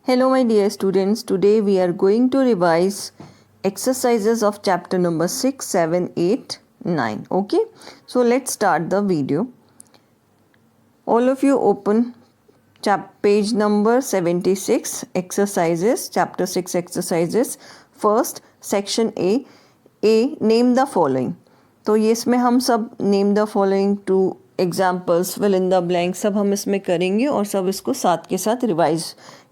Hello my dear students, today we are going to revise exercises of chapter number 6, 7, 8, 9. Okay, so let's start the video. All of you open page number 76, exercises, chapter 6 exercises. First, section A, name the following. तो ये इसमें हम सब name the following to examples fill in the blank सब हम इसमें करेंगे और सब इसको साथ के साथ रिवाइज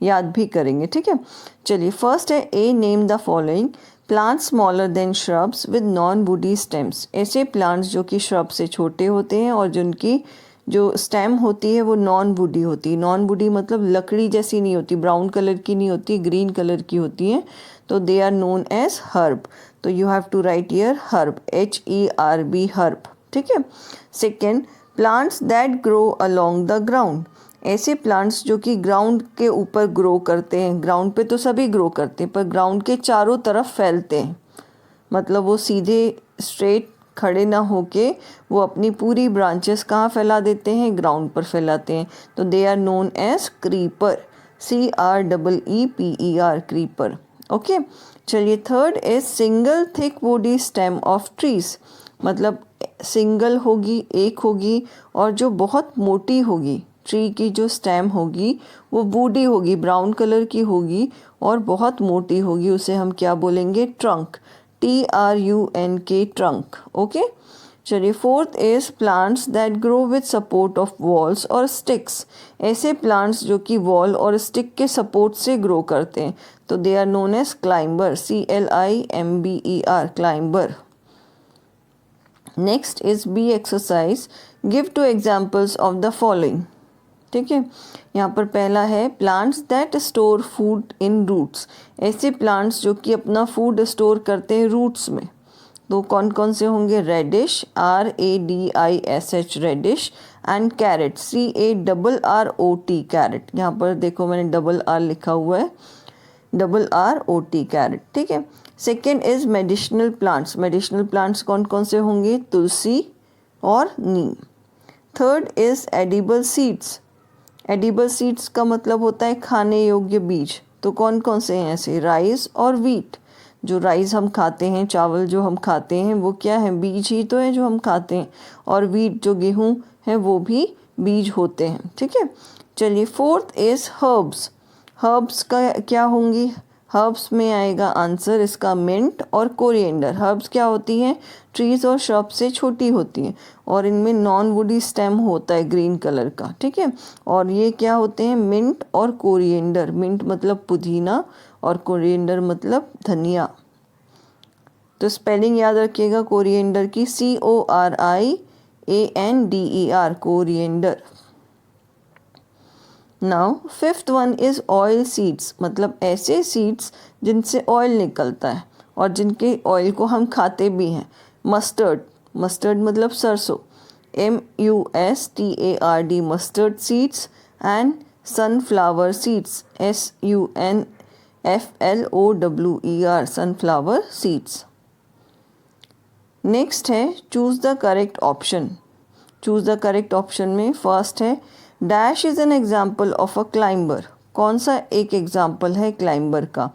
याद भी करेंगे. ठीक है, चलिए फर्स्ट है A, name the following plants smaller than shrubs with non woody stems. ऐसे प्लांट्स जो कि श्रब से छोटे होते हैं और जिनकी जो स्टेम होती है वो नॉन वुडी होती है. नॉन वुडी मतलब लकड़ी जैसी नहीं होती, ब्राउन कलर की नहीं होती, ग्रीन कलर की होती है. तो they are known as herb. तो you have to write here herb, HERB herb. ठीक है. Second, plants that grow along the ground. ऐसे प्लांट्स जो कि ग्राउंड के ऊपर ग्रो करते हैं. ग्राउंड पे तो सभी ग्रो करते हैं पर ग्राउंड के चारों तरफ फैलते हैं. मतलब वो सीधे स्ट्रेट खड़े ना होके वो अपनी पूरी ब्रांचेस कहाँ फैला देते हैं, ग्राउंड पर फैलाते हैं. तो they are known as creeper, CREEPER creeper. Okay, चलिए third is single thick woody stem of trees. मतलब सिंगल होगी, एक होगी और जो बहुत मोटी होगी. ट्री की जो स्टेम होगी वो वुडी होगी, ब्राउन कलर की होगी और बहुत मोटी होगी. उसे हम क्या बोलेंगे, ट्रंक, TRUNK ट्रंक. ओके, चलिए fourth is plants that grow with support of walls और स्टिक्स. ऐसे प्लांट्स जो कि वॉल और स्टिक के सपोर्ट से ग्रो करते हैं. तो they are known as climber, CLIMBER climber. Next is B exercise, give two examples of the following. ठीक है, यहाँ पर पहला है plants that store food in roots. ऐसे प्लांट्स जो कि अपना फूड स्टोर करते हैं रूट्स में. तो कौन कौन से होंगे, radish, RADISH radish, and carrot, CARROT carrot. यहाँ पर देखो मैंने R लिखा हुआ है, RROT कैरेट. ठीक है. Second is medicinal plants. Medicinal plants कौन कौन से होंगे, तुलसी और नीम. Third is edible seeds. Edible seeds का मतलब होता है खाने योग्य बीज. तो कौन कौन से हैं ऐसे, राइस और वीट. जो राइस हम खाते हैं, चावल जो हम खाते हैं वो क्या है, बीज ही तो है जो हम खाते हैं. और वीट जो गेहूँ है वो भी बीज होते हैं. ठीक है. चलिए फोर्थ इज हर्ब्स. हर्ब्स का क्या होंगी, हर्ब्स में आएगा आंसर इसका मिंट और कोरिएंडर. हर्ब्स क्या होती हैं, ट्रीज और श्रब से छोटी होती हैं और इनमें नॉन वुडी स्टेम होता है ग्रीन कलर का. ठीक है. और ये क्या होते हैं, मिंट और कोरिएंडर. मिंट मतलब पुदीना और कोरिएंडर मतलब धनिया. तो स्पेलिंग याद रखिएगा कोरिएंडर की, CORIANDER coriander. Now fifth one is oil seeds. मतलब ऐसे सीड्स जिनसे ऑयल निकलता है और जिनके ऑयल को हम खाते भी हैं. मस्टर्ड, मस्टर्ड मतलब सरसों, MUSTARD mustard seeds. And sunflower seeds, SUNFLOWER sunflower seeds. Next है choose the correct option. Choose the correct option में फर्स्ट है dash is an example of a climber. कौन सा एक एग्जाम्पल है क्लाइंबर का,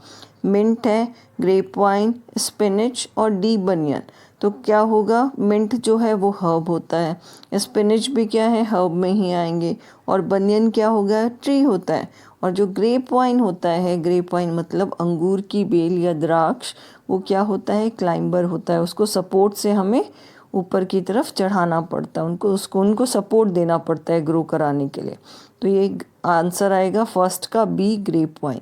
मिंट है, ग्रेप वाइन, स्पिनिच और डी बनियन. तो क्या होगा, मिंट जो है वो हर्ब होता है, स्पिनिच भी क्या है, हर्ब में ही आएंगे, और बनियन क्या होगा, ट्री होता है. और जो ग्रेप वाइन होता है, ग्रेप वाइन मतलब अंगूर की बेल या द्राक्ष, वो क्या होता है, क्लाइंबर होता है. उसको सपोर्ट से हमें ऊपर की तरफ चढ़ाना पड़ता है, उनको सपोर्ट देना पड़ता है ग्रो कराने के लिए. तो ये आंसर आएगा फर्स्ट का B, grape wine.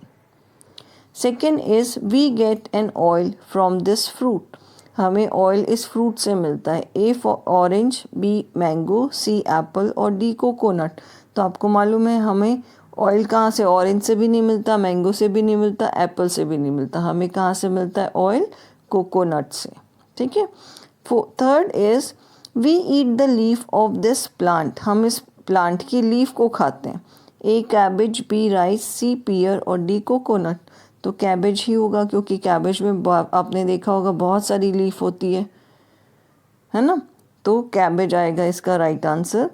Second is we get an oil from this fruit. हमें ऑयल इस फ्रूट से मिलता है. A for orange, B mango, C apple और D कोकोनट. तो आपको मालूम है हमें ऑयल कहाँ से, ऑरेंज से भी नहीं मिलता, मैंगो से भी नहीं मिलता, एप्पल से भी नहीं मिलता. हमें कहाँ से मिलता है ऑयल, कोकोनट से. ठीक है. Third is we eat the leaf of this plant. हम इस प्लांट की लीफ को खाते हैं. A cabbage, B rice, C pear और D कोकोनट. तो कैबेज ही होगा क्योंकि कैबेज में आपने देखा होगा बहुत सारी लीफ होती है ना. तो कैबेज आएगा इसका right answer.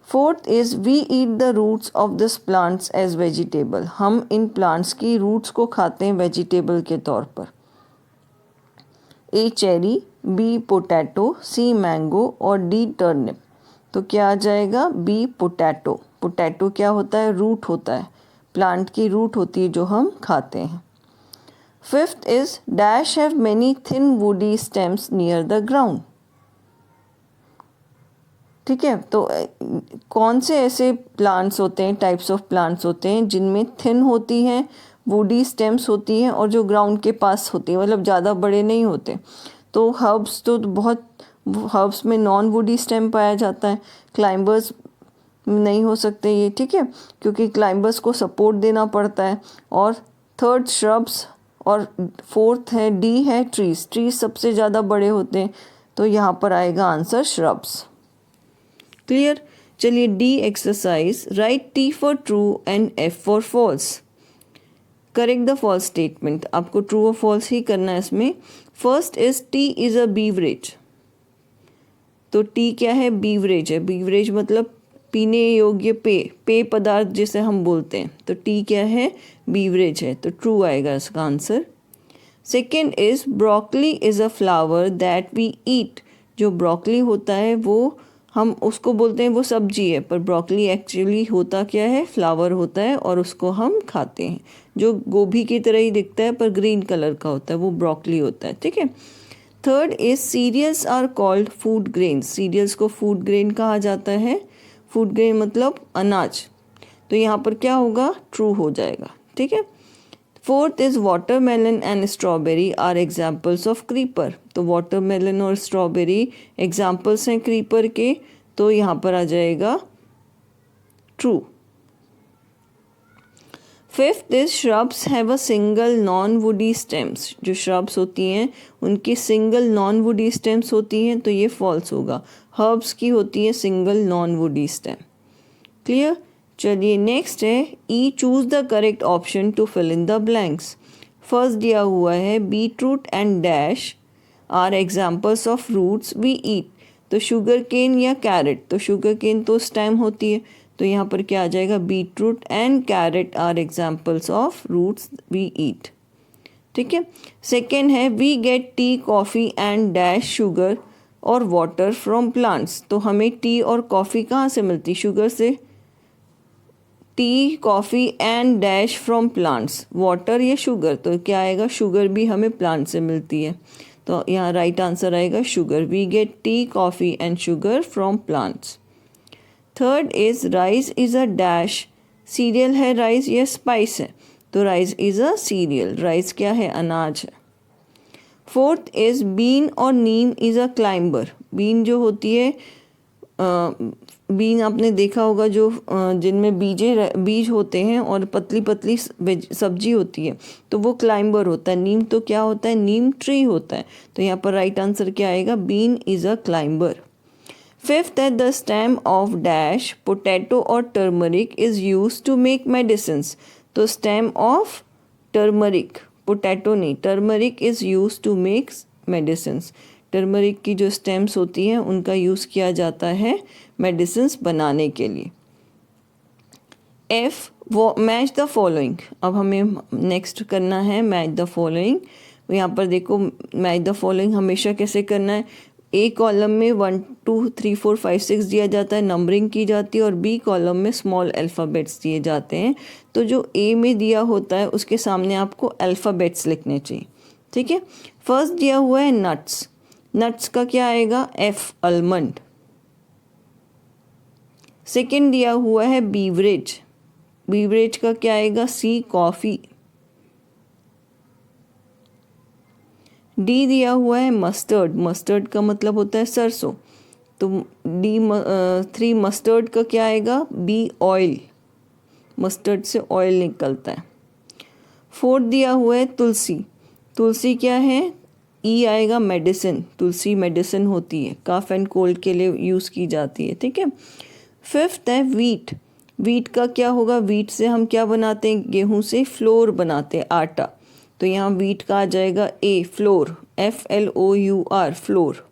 Fourth is we eat the roots of this plants as vegetable, हम इन प्लांट्स की रूट्स को खाते हैं वेजिटेबल के तौर पर। ए चेरी, बी पोटैटो, सी मैंगो और डी टर्निप। तो क्या आ जाएगा? B potato. पोटैटो क्या होता है? रूट होता है, प्लांट की रूट होती है जो हम खाते हैं। Fifth is dash have many thin woody stems near the ground. ठीक है, तो कौन से ऐसे प्लांट्स होते हैं, टाइप्स ऑफ प्लांट्स होते हैं जिनमें थिन होती हैं, वुडी स्टेम्स होती हैं और जो ग्राउंड के पास होती है, मतलब ज़्यादा बड़े नहीं होते। तो हर्ब्स तो बहुत, हर्ब्स में नॉन वुडी स्टेम पाया जाता है, क्लाइंबर्स नहीं हो सकते ये, ठीक है, क्योंकि क्लाइंबर्स को सपोर्ट देना पड़ता है। और थर्ड श्रब्स, और फोर्थ है डी है ट्रीज, ट्रीज सबसे ज़्यादा बड़े होते हैं, तो यहाँ पर आएगा आंसर श्रब्स। क्लियर? चलिए D exercise, write T for true and F for false. Correct the false statement, आपको ट्रू और फॉल्स ही करना है इसमें। First is tea is a beverage, तो टी क्या है? बीवरेज है। बीवरेज मतलब पीने योग्य पेय पदार्थ जिसे हम बोलते हैं, तो टी क्या है? बीवरेज है, तो ट्रू आएगा इसका answer. Second is broccoli is a flower that we eat, जो ब्रोकली होता है वो हम उसको बोलते हैं वो सब्जी है, पर ब्रोकली एक्चुअली होता क्या है? फ्लावर होता है और उसको हम खाते हैं, जो गोभी की तरह ही दिखता है पर ग्रीन कलर का होता है, वो ब्रोकली होता है। ठीक है। Third is cereals are called food grain, cereals को फूड ग्रेन कहा जाता है। फूड ग्रेन मतलब अनाज, तो यहाँ पर क्या होगा? ट्रू हो जाएगा। ठीक है। Fourth is watermelon and strawberry are examples of creeper, तो वाटरमेलन और स्ट्रॉबेरी एग्जाम्पल्स हैं क्रीपर के, तो यहाँ पर आ जाएगा true. Fifth is shrubs have a single non woody stems, जो श्रब्स होती हैं उनकी सिंगल नॉन वुडी स्टेम्स होती हैं, तो ये फॉल्स होगा। हर्ब्स की होती है single non woody stem. Clear? चलिए नेक्स्ट है E, choose the correct option to fill in the blanks. First दिया हुआ है beetroot and dash are examples of roots we eat, तो शुगर केन या कैरेट, तो शुगर केन तो स्टेम होती है, तो यहाँ पर क्या आ जाएगा? Beetroot and carrot are examples of roots we eat. ठीक है। सेकेंड है we get tea, coffee and dash sugar और वाटर फ्रॉम प्लांट्स, तो हमें टी और कॉफ़ी कहाँ से मिलती? शुगर से। T, coffee and dash from plants, water या शुगर, तो क्या आएगा? शुगर भी हमें प्लांट से मिलती है, तो यहाँ राइट आंसर आएगा sugar. We get tea, coffee and sugar from plants. Third is rice is a dash, cereal है राइस या स्पाइस है, तो rice is a cereal, rice क्या है? अनाज है। फोर्थ इज बीन और neem is a climber, bean जो होती है, बीन आपने देखा होगा जो जिनमें बीज होते हैं और पतली पतली सब्जी होती है, तो वो क्लाइंबर होता है। नीम तो क्या होता है? नीम ट्री होता है, तो यहाँ पर राइट आंसर क्या आएगा? Bean is a climber. Fifth है the stem of dash potato और turmeric is use to make medicines, तो स्टेम ऑफ टर्मरिक, पोटैटो नहीं, turmeric is use to make medicines, turmeric की जो स्टेम्स होती हैं उनका यूज़ किया जाता है मेडिसिन्स बनाने के लिए। एफ, वो मैच द फॉलोइंग, अब हमें नेक्स्ट करना है मैच द फॉलोइंग। यहाँ पर देखो मैच द फॉलोइंग हमेशा कैसे करना है? ए कॉलम में 1 2 3 4 5 6 दिया जाता है, नंबरिंग की जाती है, और बी कॉलम में स्मॉल अल्फ़ाबेट्स दिए जाते हैं, तो जो ए में दिया होता है उसके सामने आपको अल्फ़ाबेट्स लिखने चाहिए। ठीक है। फर्स्ट दिया हुआ है नट्स, नट्स का क्या आएगा? F, almond. सेकेंड दिया हुआ है बीवरेज, बीवरेज का क्या आएगा? सी, कॉफ़ी। डी दिया हुआ है मस्टर्ड, मस्टर्ड का मतलब होता है सरसों, तो डी 3 मस्टर्ड का क्या आएगा? बी, ऑयल, मस्टर्ड से ऑयल निकलता है। फोर्थ दिया हुआ है तुलसी, तुलसी क्या है? ई आएगा मेडिसिन, तुलसी मेडिसिन होती है, कफ एंड कोल्ड के लिए यूज़ की जाती है। ठीक है। फिफ्थ है वीट, वीट का क्या होगा? वीट से हम क्या बनाते हैं? गेहूं से फ्लोर बनाते हैं, आटा, तो यहाँ वीट का आ जाएगा ए, फ्लोर, FLOUR, फ्लोर।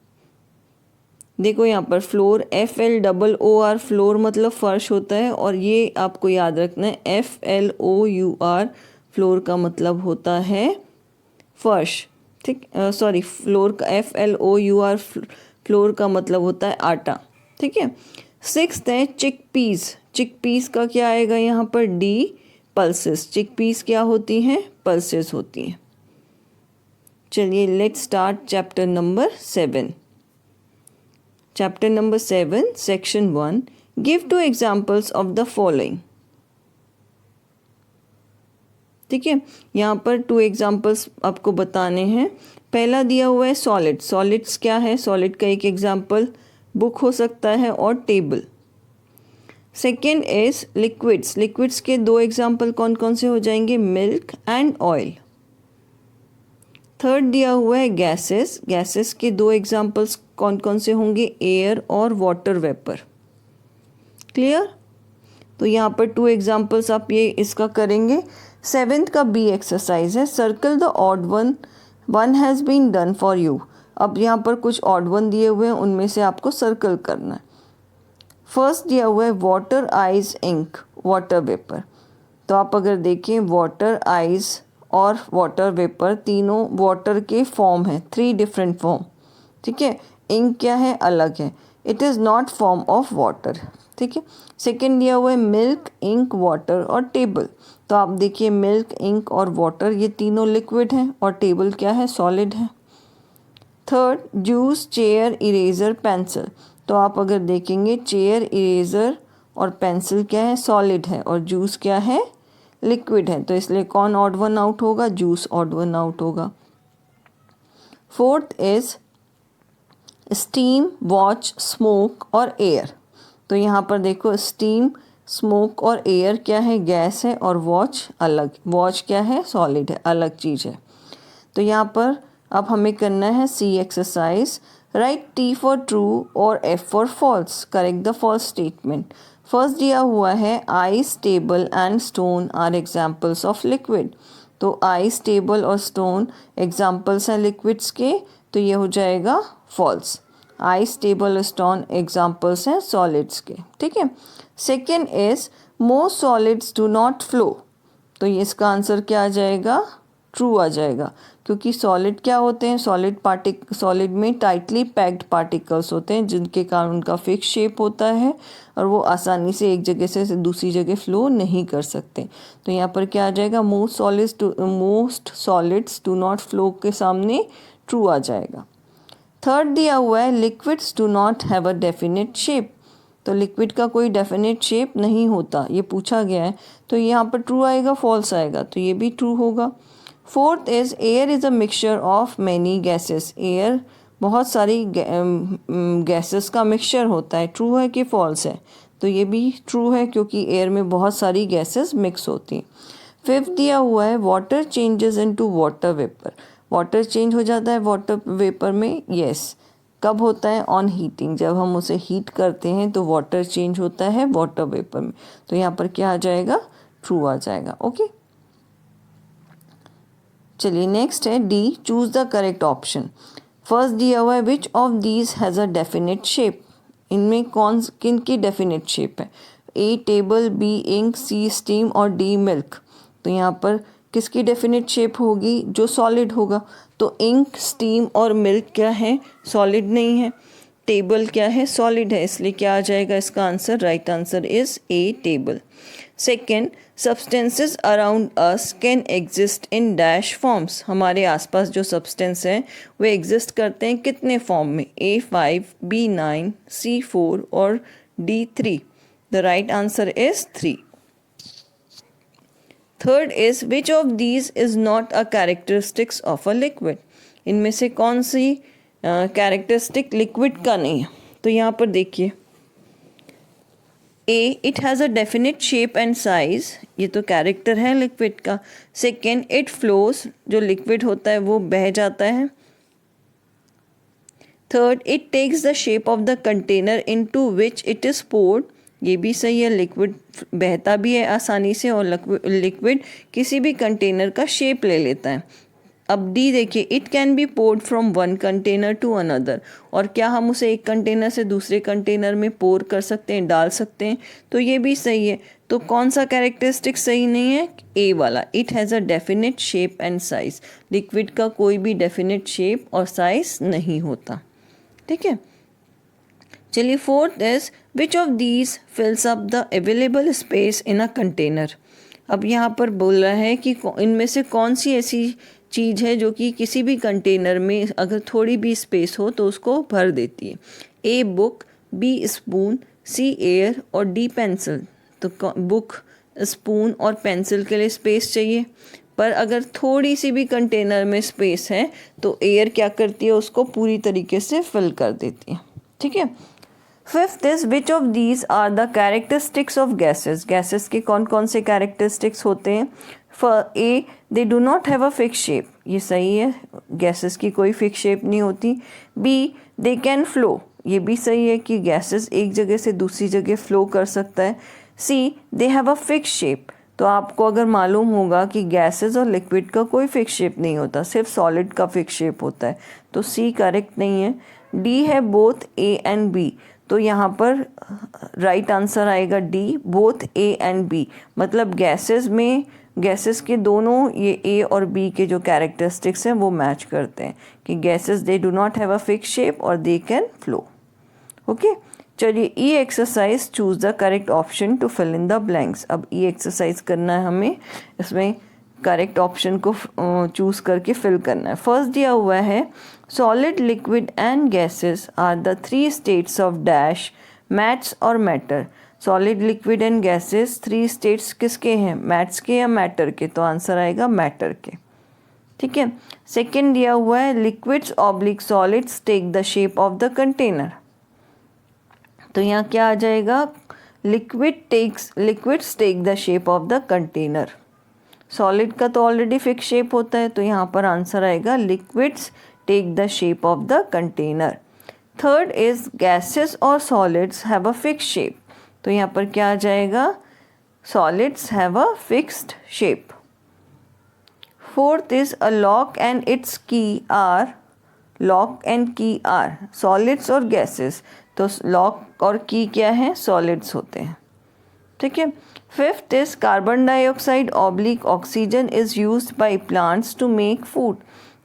देखो यहाँ पर फ्लोर, FLOOR, फ्लोर मतलब फर्श होता है, और ये आपको याद रखना है FLOUR, फ्लोर का मतलब होता है फर्श, ठीक, सॉरी, फ्लोर का FLOUR, फ्लोर का मतलब होता है आटा, ठीक है। सिक्स्थ है चिकपीस। चिकपीस का क्या आएगा यहाँ पर, D, पल्सेस। चिकपीस क्या होती हैं, पल्सेस होती हैं। चलिए let's start chapter number 7। Chapter number 7 section 1, give 2 examples of the following. ठीक है, यहाँ पर 2 एग्जाम्पल्स आपको बताने हैं। पहला दिया हुआ है सॉलिड। सॉलिड्स क्या है, सॉलिड का एक एग्जाम्पल बुक हो सकता है और table. Second is liquids. Liquids के 2 एग्जाम्पल कौन कौन से हो जाएंगे, मिल्क एंड ऑयल। थर्ड दिया हुआ है गैसेस। गैसेस के 2 एग्जाम्पल्स कौन कौन से होंगे, एयर और वाटर वेपर। क्लियर। तो यहाँ पर 2 एग्जाम्पल्स आप ये इसका करेंगे। 7th का B एक्सरसाइज है, circle the odd one has been done for you. अब यहाँ पर कुछ ऑड वन दिए हुए हैं, उनमें से आपको सर्कल करना है। फर्स्ट दिया हुआ है water, ice, ink, water vapour. तो आप अगर देखें वाटर, आइज और वाटर वेपर तीनों वाटर के फॉर्म है, 3 डिफरेंट फॉर्म, ठीक है। इंक क्या है, अलग है, it is not form of water, ठीक है। सेकेंड दिया हुआ है मिल्क, इंक, वाटर और टेबल। तो आप देखिए मिल्क, इंक और वाटर ये तीनों लिक्विड हैं, और टेबल क्या है, सॉलिड है। Third juice, chair, eraser, pencil. तो आप अगर देखेंगे चेयर, इरेज़र और पेंसिल क्या है, सॉलिड है, और जूस क्या है, लिक्विड है। तो इसलिए कौन ऑड वन आउट होगा, जूस ऑड वन आउट होगा। Fourth is steam, watch, smoke और एयर। तो यहाँ पर देखो स्टीम, स्मोक और एयर क्या है, गैस है, और वॉच अलग। वॉच क्या है, सॉलिड है, अलग चीज़ है। तो यहाँ पर अब हमें करना है C exercise. Write T for true और F for false. Correct the false statement. First दिया हुआ है ice, table and stone are examples of liquid. तो आइस, टेबल और स्टोन एग्जाम्पल्स हैं लिक्विड्स के, तो ये हो जाएगा false. Ice, table, stone examples हैं सॉलिड्स के, ठीक है। Second is most solids do not flow. तो ये इसका आंसर क्या आ जाएगा, ट्रू आ जाएगा, क्योंकि सॉलिड क्या होते हैं, सॉलिड में टाइटली पैक्ड पार्टिकल्स होते हैं, जिनके कारण उनका फिक्स शेप होता है, और वो आसानी से एक जगह से दूसरी जगह फ्लो नहीं कर सकते। तो यहाँ पर क्या आ जाएगा, most solids do not flow के सामने ट्रू आ जाएगा। थर्ड दिया हुआ है liquids do not have a definite shape. तो लिक्विड का कोई डेफिनेट शेप नहीं होता, ये पूछा गया है, तो यहाँ पर ट्रू आएगा, फॉल्स आएगा, तो ये भी ट्रू होगा। Fourth is air is a mixture of many gases. Air बहुत सारी गैसेस का मिक्सचर होता है, ट्रू है कि फॉल्स है, तो ये भी ट्रू है, क्योंकि एयर में बहुत सारी गैसेस मिक्स होती हैं। फिफ्थ दिया हुआ है water changes into water vapour. Water change हो जाता है वाटर वेपर में, यस। कब होता है, ऑन हीटिंग, जब हम उसे हीट करते हैं तो वाटर चेंज होता है वाटर वेपर में। तो यहाँ पर क्या आ जाएगा, ट्रू आ जाएगा, ओके। चलिए नेक्स्ट है D, choose the correct option. First दिया हुआ है विच of these has a definite shape. इनमें किन की डेफिनेट शेप है, ए टेबल, बी इंक, सी स्टीम और डी मिल्क। तो यहाँ पर किसकी डेफिनेट शेप होगी, जो सॉलिड होगा। तो इंक, स्टीम और मिल्क क्या है, सॉलिड नहीं है। टेबल क्या है, सॉलिड है, इसलिए क्या आ जाएगा इसका answer, right answer is a, table. Second, substances around us can exist in dash forms. हमारे आसपास जो सब्सटेंस हैं वे एग्जिस्ट करते हैं कितने फॉर्म में, A5, B9, C4 और D3। The right answer is 3। Third is which of these is not a characteristics of a liquid. इनमें से कौन सी कैरेक्टरिस्टिक लिक्विड का नहीं है। तो यहाँ पर देखिए A, it has a definite shape and size, ये तो कैरेक्टर है लिक्विड का। सेकेंड, इट फ्लोज, जो लिक्विड होता है वो बह जाता है। Third, it takes the shape of the container into which it is poured, ये भी सही है, लिक्विड बहता भी है आसानी से, और लिक्विड किसी भी कंटेनर का शेप ले लेता है। अब डी देखिए, it can be poured from one container to another, और क्या हम उसे एक कंटेनर से दूसरे कंटेनर में पोर कर सकते हैं, डाल सकते हैं, तो ये भी सही है। तो कौन सा कैरेक्टरिस्टिक सही नहीं है? ए वाला, it has a definite shape and size. Liquid का कोई भी डेफिनेट शेप और साइज नहीं होता, ठीक है। चलिए fourth is which of these फिल्स up the available space in a container. अब यहाँ पर बोल रहा है कि इनमें से कौन सी ऐसी चीज़ है जो कि किसी भी कंटेनर में अगर थोड़ी भी स्पेस हो तो उसको भर देती है। A book, B spoon, C air और डी पेंसिल। तो बुक, स्पून और पेंसिल के लिए स्पेस चाहिए, पर अगर थोड़ी सी भी कंटेनर में स्पेस है तो एयर क्या करती है, उसको पूरी तरीके से फिल कर देती है, ठीक है। Fifth is which of these are the characteristics of gases. Gases के कौन कौन से कैरेक्टरिस्टिक्स होते हैं? For A, they do not have a fix shape, ये सही है, गैसेस की कोई फिक्स शेप नहीं होती। बी, दे कैन फ्लो, ये भी सही है कि गैसेस एक जगह से दूसरी जगह फ्लो कर सकता है। C, they have a fix shape, तो आपको अगर मालूम होगा कि गैसेस और लिक्विड का कोई फिक्स शेप नहीं होता, सिर्फ सॉलिड का फिक्स शेप होता है, तो सी करेक्ट नहीं है। डी है बोथ ए एंड बी, तो यहाँ पर राइट आंसर आएगा D, both A and B, मतलब गैसेस के दोनों ये ए और बी के जो कैरेक्टरिस्टिक्स हैं वो मैच करते हैं कि gases they do not have a fix shape और दे कैन फ्लो। ओके, चलिए E exercise, choose the correct option to fill in the blanks. अब ई एक्सरसाइज करना है हमें, इसमें करेक्ट ऑप्शन को चूज करके फिल करना है। फर्स्ट दिया हुआ है solid, liquid and gases are the three states of dash mats और matter. Solid, liquid and gases three states किसके हैं, मैट्स के या मैटर के? तो आंसर आएगा मैटर के, ठीक है। सेकेंड दिया हुआ है liquids oblique solids take the shape of the container, तो यहाँ क्या आ जाएगा, liquids take the shape of the container. Solid का तो ऑलरेडी फिक्स शेप होता है, तो यहाँ पर आंसर आएगा liquids take the shape of the container. Third is gases और solids have a fix shape, तो यहाँ पर क्या आ जाएगा, solids have a fixed shape. Fourth is a lock and its key are, lock and key are solids और gases, तो lock और की क्या है, सॉलिड्स होते हैं, ठीक है। Fifth is carbon dioxide oblique oxygen is used by plants to make food,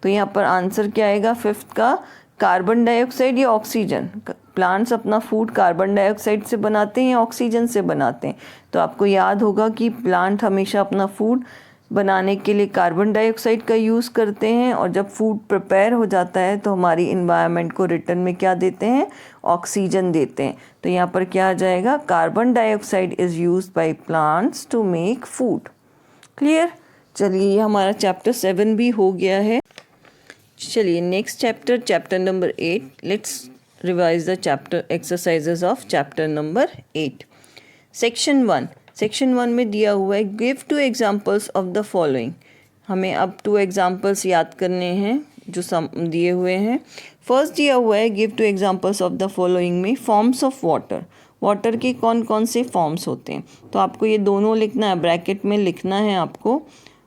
तो यहाँ पर आंसर क्या आएगा फिफ्थ का, कार्बन डाइऑक्साइड या ऑक्सीजन। प्लांट्स अपना फूड कार्बन डाइऑक्साइड से बनाते हैं या ऑक्सीजन से बनाते हैं? तो आपको याद होगा कि प्लांट हमेशा अपना फूड बनाने के लिए कार्बन डाइऑक्साइड का यूज़ करते हैं, और जब फूड प्रिपेयर हो जाता है तो हमारी इन्वायरमेंट को रिटर्न में क्या देते हैं, ऑक्सीजन देते हैं। तो यहाँ पर क्या आ जाएगा, carbon dioxide is used by plants to make food. Clear? चलिए हमारा चैप्टर 7 भी हो गया है। चलिए next chapter, chapter number 8, let's revise the chapter exercises of chapter number 8। Section 1 में दिया हुआ है give 2 examples of the following. हमें अब 2 एग्जाम्पल्स याद करने हैं जो दिए हुए हैं। फर्स्ट दिया हुआ है give 2 examples of the following में फॉर्म्स ऑफ वाटर। वाटर के कौन कौन से फॉर्म्स होते हैं, तो आपको ये दोनों लिखना है, ब्रैकेट में लिखना है आपको।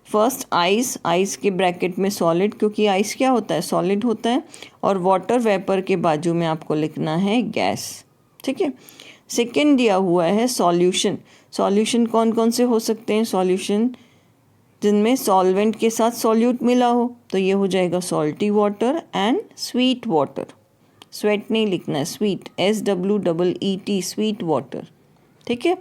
फर्स्ट आइस के ब्रैकेट में सॉलिड, क्योंकि आइस क्या होता है, सॉलिड होता है, और वाटर वेपर के बाजू में आपको लिखना है गैस, ठीक है। सेकेंड दिया हुआ है सॉल्यूशन कौन कौन से हो सकते हैं, सॉल्यूशन जिनमें सॉल्वेंट के साथ सॉल्यूट मिला हो, तो ये हो जाएगा salty water and sweet water. Sweat नहीं लिखना है, स्वीट, SWEET, स्वीट वाटर, ठीक है।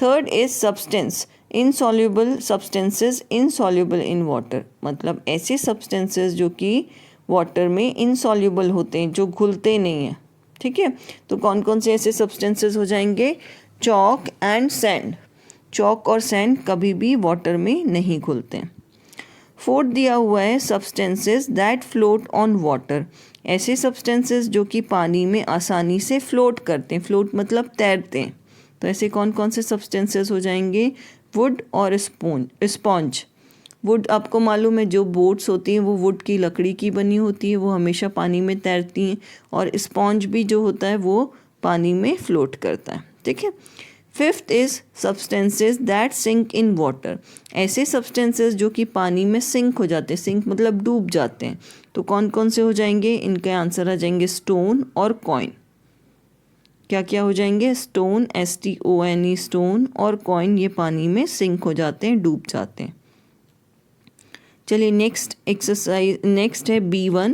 Third is substance, insoluble substances insoluble in water, मतलब ऐसे सब्सटेंसेस जो कि वाटर में इनसॉल्युबल होते हैं, जो घुलते नहीं हैं, ठीक है। तो कौन कौन से ऐसे सब्सटेंसेस हो जाएंगे, चॉक एंड सैंड। चॉक और सैंड कभी भी वाटर में नहीं घुलते हैं। फोर्थ दिया हुआ है substances that float on water, ऐसे सब्सटेंसेस जो कि पानी में आसानी से फ्लोट करते हैं, फ्लोट मतलब तैरते हैं। तो ऐसे कौन कौन से सब्सटेंसेस हो जाएंगे, वुड और स्पॉन्ज। वुड आपको मालूम है, जो बोट्स होती हैं वो वुड की लकड़ी की बनी होती है, वो हमेशा पानी में तैरती हैं, और स्पॉन्ज भी जो होता है वो पानी में फ्लोट करता है, ठीक है। Fifth is substances that sink in water, ऐसे सब्सटेंसेस जो कि पानी में सिंक हो जाते हैं, सिंक मतलब डूब जाते हैं, तो कौन कौन से हो जाएंगे, इनके आंसर आ जाएंगे स्टोन और कॉइन। क्या क्या हो जाएंगे, स्टोन STONE स्टोन और कॉइन, ये पानी में सिंक हो जाते हैं, डूब जाते हैं। चलिए नेक्स्ट एक्सरसाइज, नेक्स्ट है B1,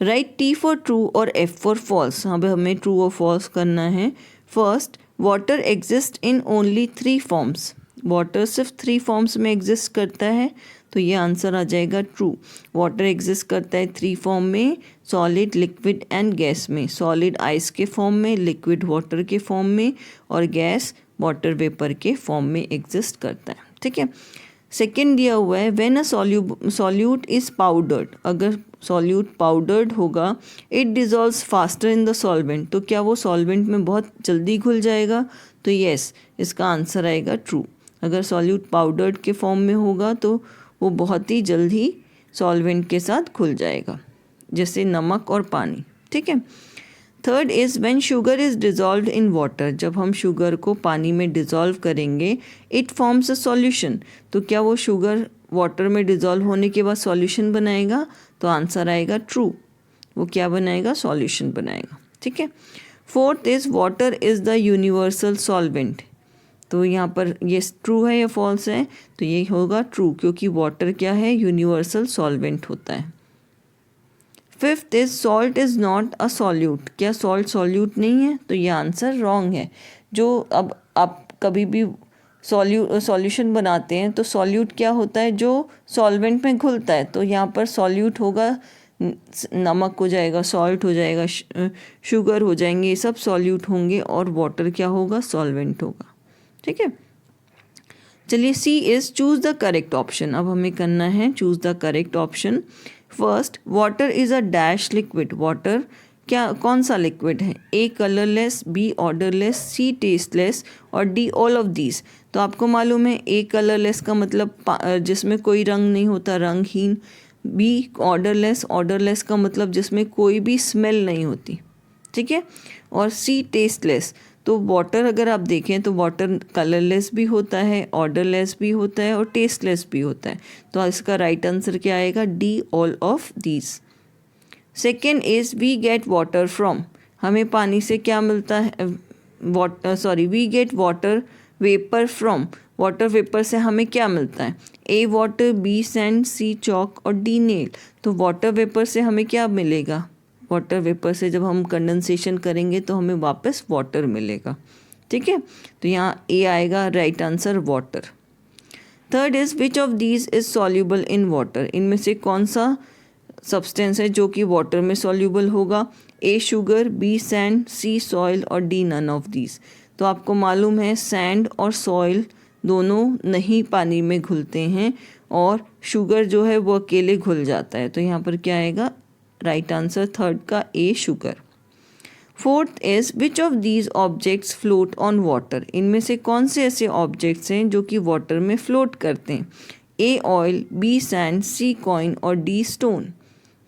right T for true और F फॉर फॉल्स। अब हमें ट्रू और फॉल्स करना है। First, water exist in only 3 forms, water सिर्फ 3 फॉर्म्स में एग्जिस्ट करता है, तो ये आंसर आ जाएगा ट्रू। वाटर एग्जिस्ट करता है 3 फॉर्म में, सॉलिड, लिक्विड एंड गैस में। सॉलिड आइस के फॉर्म में, लिक्विड वाटर के फॉर्म में, और गैस वाटर वेपर के फॉर्म में एग्जिस्ट करता है। ठीक है। सेकेंड दिया हुआ है, when a solute is powdered, अगर सॉल्यूट पाउडर्ड होगा, it dissolves faster in the solvent, तो क्या वो सॉल्वेंट में बहुत जल्दी घुल जाएगा, तो यस, इसका आंसर आएगा ट्रू। अगर सॉल्यूट पाउडर्ड के फॉर्म में होगा तो वो बहुत ही जल्दी सॉल्वेंट के साथ घुल जाएगा, जैसे नमक और पानी। ठीक है। Third is when sugar is dissolved in water, जब हम शुगर को पानी में डिज़ोल्व करेंगे, इट फॉर्म्स अ सॉल्यूशन, तो क्या वो शुगर वाटर में डिज़ोल्व होने के बाद सॉल्यूशन बनाएगा, तो आंसर आएगा ट्रू। वो क्या बनाएगा, सॉल्यूशन बनाएगा। ठीक है। Fourth is water is the universal solvent, तो यहाँ पर ये ट्रू है या फॉल्स है, तो ये होगा ट्रू, क्योंकि वाटर क्या है, यूनिवर्सल सॉल्वेंट होता है। Fifth is salt is not a solute, क्या सॉल्ट सॉल्यूट नहीं है, तो ये आंसर रॉन्ग है। जो अब आप कभी भी सॉल्यूशन बनाते हैं तो सॉल्यूट क्या होता है, जो सॉल्वेंट में घुलता है, तो यहाँ पर सॉल्यूट होगा, नमक हो जाएगा, सॉल्ट हो जाएगा, शुगर हो जाएंगे, ये सब सॉल्यूट होंगे, और वाटर क्या होगा, सॉल्वेंट होगा। ठीक है। चलिए C is choose the correct option, अब हमें करना है choose the correct option. First, water is a dash liquid, water क्या कौन सा लिक्विड है, A colourless, B odourless, C tasteless और D ऑल ऑफ दीज। तो आपको मालूम है A कलरलेस का मतलब जिसमें कोई रंग नहीं होता, रंगहीन। B ऑर्डरलेस, ऑर्डरलेस का मतलब जिसमें कोई भी स्मेल नहीं होती। ठीक है। और C टेस्टलेस, तो वाटर अगर आप देखें तो वाटर कलरलेस भी होता है, ऑर्डरलेस भी होता है और टेस्टलेस भी होता है, तो इसका राइट आंसर क्या आएगा, D all of these. Second is we get water from, हमें पानी से क्या मिलता है, we get water vapour from, water vapour से हमें क्या मिलता है, A water, B sand, C chalk और D नेल। तो वाटर वेपर से हमें क्या मिलेगा, वाटर वेपर से जब हम कंडेंसेशन करेंगे तो हमें वापस वाटर मिलेगा। ठीक है। तो यहाँ A आएगा, right answer water. Third is which of these is soluble in water, इनमें से कौन सा सब्सटेंस है जो कि वाटर में सॉल्यूबल होगा, A sugar, B sand, C soil और D नन ऑफ दीज। तो आपको मालूम है सैंड और सॉइल दोनों नहीं पानी में घुलते हैं, और शुगर जो है वो अकेले घुल जाता है, तो यहाँ पर क्या आएगा, राइट आंसर थर्ड का A sugar. Fourth is which of these objects float on water, इनमें से कौन से ऐसे ऑब्जेक्ट्स हैं जो कि वाटर में फ्लोट करते हैं, A oil, B sand, C coin और D स्टोन।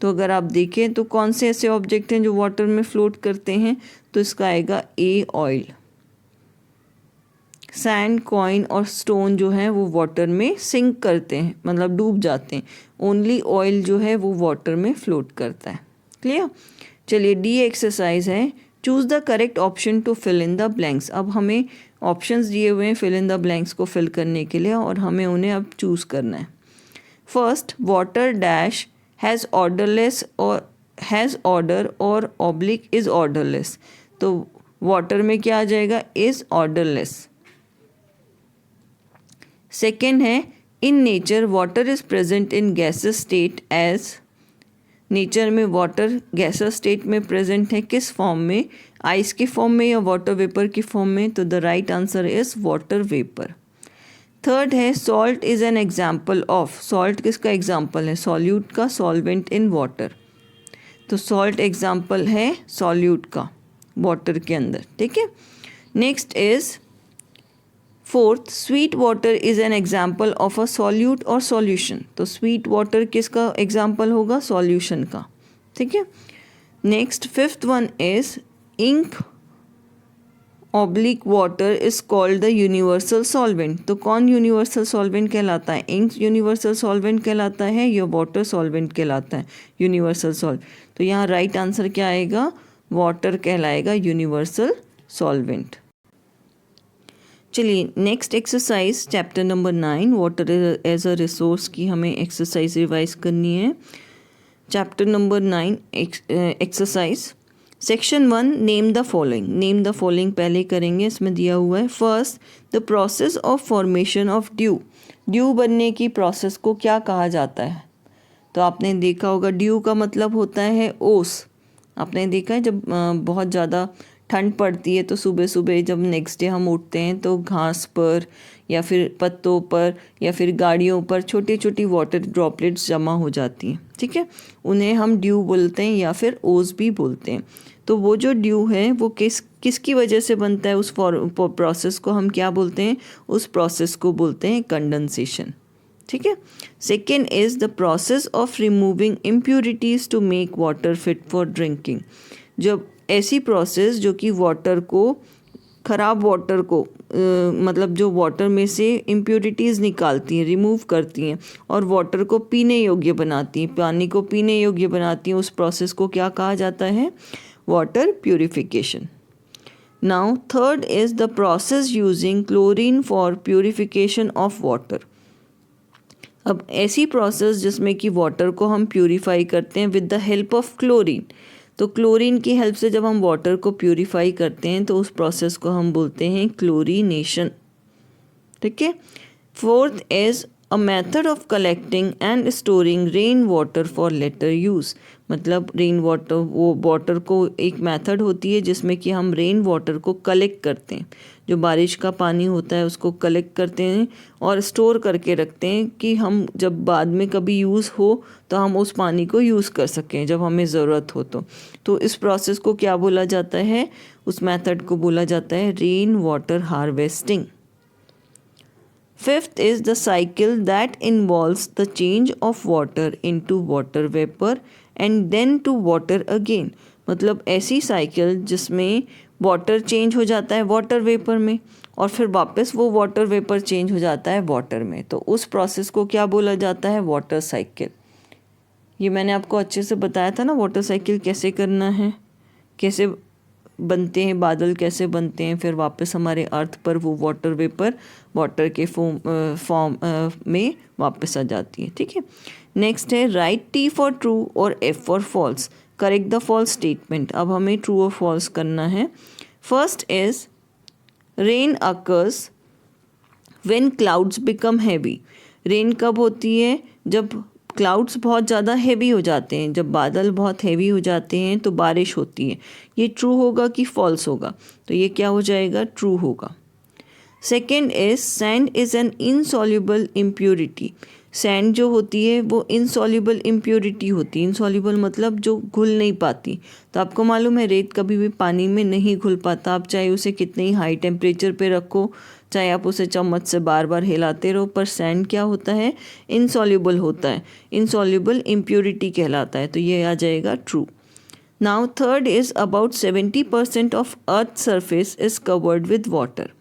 तो अगर आप देखें तो कौन से ऐसे ऑब्जेक्ट हैं जो वाटर में फ्लोट करते हैं, तो इसका आएगा A ऑयल। सैंड, कॉइन और स्टोन जो है वो वाटर में सिंक करते हैं, मतलब डूब जाते हैं, ओनली ऑयल जो है वो वाटर में फ्लोट करता है। क्लियर। चलिए D एक्सरसाइज है, choose the correct option to fill in the blanks. अब हमें ऑप्शंस दिए हुए हैं फिल इन द ब्लैंक्स को फिल करने के लिए, और हमें उन्हें अब चूज़ करना है। First, water dash has odourless और हैज़ ऑर्डर और ऑब्लिक इज़ ऑर्डरलेस, तो वाटर में क्या आ जाएगा, इज़ ऑर्डरलेस। सेकेंड है, in nature water is present in gases state as, nature में वाटर गैसेस स्टेट में प्रेजेंट है, किस फॉर्म में, आइस के फॉर्म में या वाटर वेपर की फॉर्म में, तो the right answer is water vapour. Third है, salt is an example of, salt किसका एग्जाम्पल है, सॉल्यूट का, सॉल्वेंट इन वाटर, तो सॉल्ट एग्जाम्पल है सॉल्यूट का वाटर के अंदर। ठीक है। Next is fourth, sweet water is an example of a solute और सॉल्यूशन, तो स्वीट वाटर किसका एग्जाम्पल होगा, सॉल्यूशन का। ठीक है। Next fifth one is ink oblique water is called the universal solvent. तो कौन यूनिवर्सल सॉल्वेंट कहलाता है? इंक यूनिवर्सल सॉल्वेंट कहलाता है या वाटर सॉल्वेंट कहलाता है? Universal solve. तो यहाँ राइट आंसर क्या आएगा? वाटर कहलाएगा यूनिवर्सल सॉल्वेंट। चलिए next exercise chapter number 9 water as a resource की हमें एक्सरसाइज रिवाइज करनी है। Chapter number 9 exercise section 1 name the following. Name the following पहले करेंगे, इसमें दिया हुआ है first the process of formation of dew. Dew बनने की प्रोसेस को क्या कहा जाता है? तो आपने देखा होगा ड्यू का मतलब होता है ओस। आपने देखा है जब बहुत ज़्यादा ठंड पड़ती है तो सुबह सुबह जब नेक्स्ट डे हम उठते हैं तो घास पर या फिर पत्तों पर या फिर गाड़ियों पर छोटी छोटी वाटर ड्रॉपलेट्स जमा हो जाती हैं, ठीक है, उन्हें हम ड्यू बोलते हैं या फिर ओस भी बोलते हैं। तो वो जो ड्यू है वो किसकी वजह से बनता है? उस प्रोसेस को हम क्या बोलते हैं? उस प्रोसेस को बोलते हैं कंडेंसेशन, ठीक है। Second is the process of removing impurities to make water fit for drinking. जब ऐसी प्रोसेस जो कि वाटर को, ख़राब वाटर को मतलब जो वाटर में से इम्प्यूरिटीज़ निकालती हैं, रिमूव करती हैं और वाटर को पीने योग्य बनाती हैं, पानी को पीने योग्य बनाती हैं, उस प्रोसेस को क्या कहा जाता है? Water purification. Now third is the process using chlorine for purification of water. अब ऐसी प्रोसेस जिसमें कि वाटर को हम प्यूरिफाई करते हैं with the help of chlorine. तो क्लोरीन की हेल्प से जब हम वाटर को प्यूरिफाई करते हैं तो उस प्रोसेस को हम बोलते हैं क्लोरीनेशन, ठीक है। Fourth is a method of collecting and storing rain water for later use. मतलब रेन वाटर, वो वाटर को एक मेथड होती है जिसमें कि हम रेन वाटर को कलेक्ट करते हैं, जो बारिश का पानी होता है उसको कलेक्ट करते हैं और स्टोर करके रखते हैं कि हम जब बाद में कभी यूज़ हो तो हम उस पानी को यूज़ कर सकें जब हमें ज़रूरत हो। तो इस प्रोसेस को क्या बोला जाता है? उस मेथड को बोला जाता है rain water harvesting. Fifth is the cycle that involves the change of water into water vapor and then to water again। मतलब ऐसी साइकिल जिसमें वाटर चेंज हो जाता है वाटर वेपर में और फिर वापस वो वाटर वेपर चेंज हो जाता है वाटर में, तो उस प्रोसेस को क्या बोला जाता है? Water cycle. ये मैंने आपको अच्छे से बताया था ना वाटर साइकिल कैसे करना है, कैसे बनते हैं बादल, कैसे बनते हैं, फिर वापस हमारे अर्थ पर वो वाटर वेपर वाटर के फॉर्म में वापस आ जाती है, ठीक है। नेक्स्ट है राइट टी फॉर ट्रू और F for false. Correct the false statement. अब हमें ट्रू और फॉल्स करना है। First is rain occurs when clouds become heavy. Rain कब होती है? जब क्लाउड्स बहुत ज़्यादा हैवी हो जाते हैं, जब बादल बहुत हैवी हो जाते हैं तो बारिश होती है। ये ट्रू होगा कि फॉल्स होगा? तो ये क्या हो जाएगा? ट्रू होगा। Second is sand is an insoluble impurity. Sand जो होती है वो इनसॉल्युबल इम्प्योरिटी होती है। इनसॉल्युबल मतलब जो घुल नहीं पाती। तो आपको मालूम है रेत कभी भी पानी में नहीं घुल पाता, आप चाहे उसे कितने ही हाई टेम्परेचर पे रखो, चाहे आप उसे चम्मच से बार बार हिलाते रहो, पर सैंड क्या होता है? इनसॉल्युबल होता है, इनसॉल्युबल इम्प्योरिटी कहलाता है। तो ये आ जाएगा true. Now third is about 70% of earth surface is covered with water.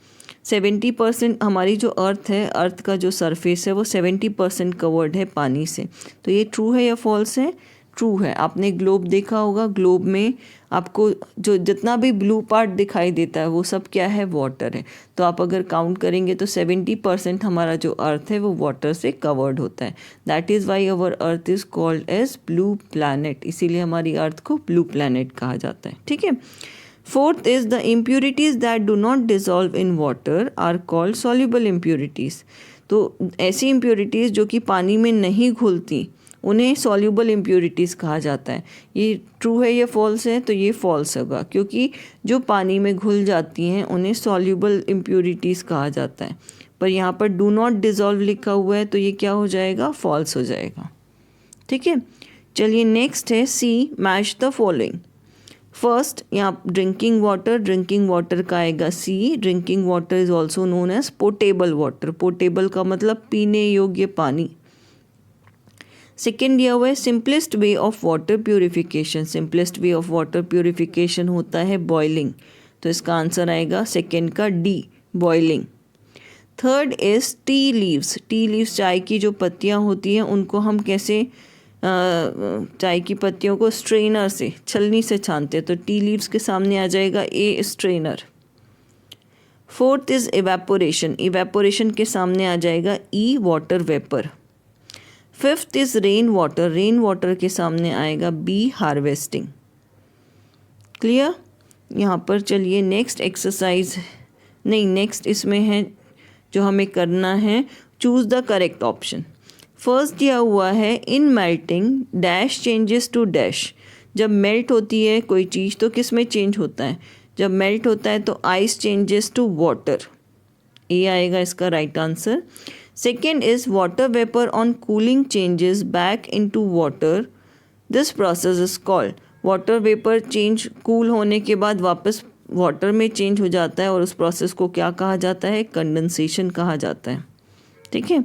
70% हमारी जो अर्थ है, अर्थ का जो सरफेस है वो 70% कवर्ड है पानी से। तो ये ट्रू है या फॉल्स है? ट्रू है। आपने ग्लोब देखा होगा, ग्लोब में आपको जो जितना भी ब्लू पार्ट दिखाई देता है वो सब क्या है? वाटर है। तो आप अगर काउंट करेंगे तो 70% हमारा जो अर्थ है वो वाटर से कवर्ड होता है। That is why our earth is called as blue planet. इसीलिए हमारी अर्थ को ब्लू प्लैनेट कहा जाता है, ठीक है। Fourth is the impurities that do not dissolve in water are called soluble impurities। तो ऐसी impurities जो कि पानी में नहीं घुलती उन्हें soluble impurities कहा जाता है। ये true है या false है? तो ये false होगा, क्योंकि जो पानी में घुल जाती हैं उन्हें soluble impurities कहा जाता है। पर यहाँ पर do not dissolve लिखा हुआ है तो ये क्या हो जाएगा? false हो जाएगा, ठीक है। चलिए नेक्स्ट है C match the following. First यहाँ ड्रिंकिंग वाटर का आएगा C. Drinking water is also known as portable water. Portable का मतलब पीने योग्य पानी। सेकेंड दिया हुआ है simplest way of water purification. Simplest way of water purification होता है बॉइलिंग। तो इसका आंसर आएगा सेकेंड का D, boiling. Third is tea leaves. Tea leaves चाय की जो पत्तियाँ होती हैं उनको हम कैसे चाय की पत्तियों को स्ट्रेनर से, छलनी से छानते हैं, तो टी लीव्स के सामने आ जाएगा A, strainer. Fourth is evaporation. Evaporation के सामने आ जाएगा E, water vapour. Fifth is rain water. Rain water के सामने आएगा बी, हार्वेस्टिंग। क्लियर? यहाँ पर चलिए नेक्स्ट एक्सरसाइज, नहीं नेक्स्ट इसमें है जो हमें करना है, choose the correct option. First दिया हुआ है in melting dash changes to dash. जब मेल्ट होती है कोई चीज़ तो किस में चेंज होता है? जब मेल्ट होता है तो आइस चेंजेस टू वाटर, ए आएगा इसका right answer. Second is water vapour on cooling changes back into water, this process is called. Water vapour change, cool होने के बाद वापस वाटर में चेंज हो जाता है और उस प्रोसेस को क्या कहा जाता है? कंडेंसेशन कहा जाता है। ठीक है।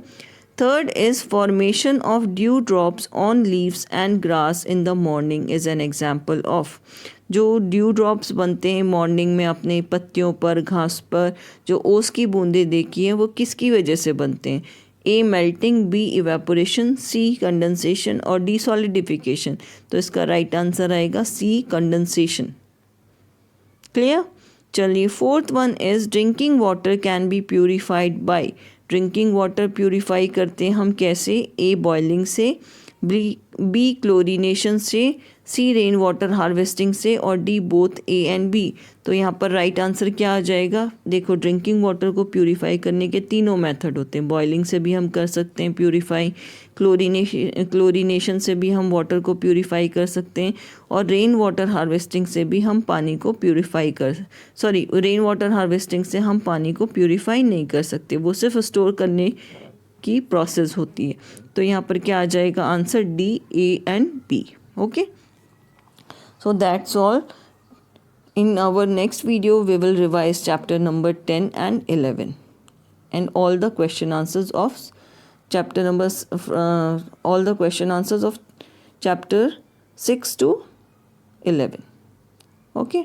Third is formation of due drops on leaves and grass in the morning is an example of. जो ड्यू ड्रॉप्स बनते हैं मॉर्निंग में अपने पत्तियों पर, घास पर, जो ओस की बूंदें देखी हैं वो किसकी वजह से बनते हैं? A, melting, B, evaporation, C, condensation और डी, सॉलिडिफिकेशन। तो इसका राइट आंसर आएगा सी, कंडेंसेशन। क्लियर? चलिए fourth one is drinking water can be purified by. Drinking water purify करते हैं हम कैसे? ए, बॉइलिंग से, बी, क्लोरीनेशन से, सी, रेन वाटर हार्वेस्टिंग से और D, both A and B. तो यहाँ पर राइट आंसर क्या आ जाएगा? देखो ड्रिंकिंग वाटर को प्यूरिफाई करने के तीनों मेथड होते हैं। बॉइलिंग से भी हम कर सकते हैं प्यूरिफाई, क्लोरीनेशन से भी हम वाटर को प्यूरिफाई कर सकते हैं और रेन वाटर हार्वेस्टिंग से भी हम पानी को प्यूरिफाई रेन वाटर हार्वेस्टिंग से हम पानी को प्यूरिफाई नहीं कर सकते, वो सिर्फ स्टोर करने की प्रोसेस होती है। तो यहाँ पर क्या आ जाएगा answer? D, A and B. Okay, so that's all. In our next video we will revise chapter number 10 and 11 and all the question answers of chapter 6 to 11. Okay.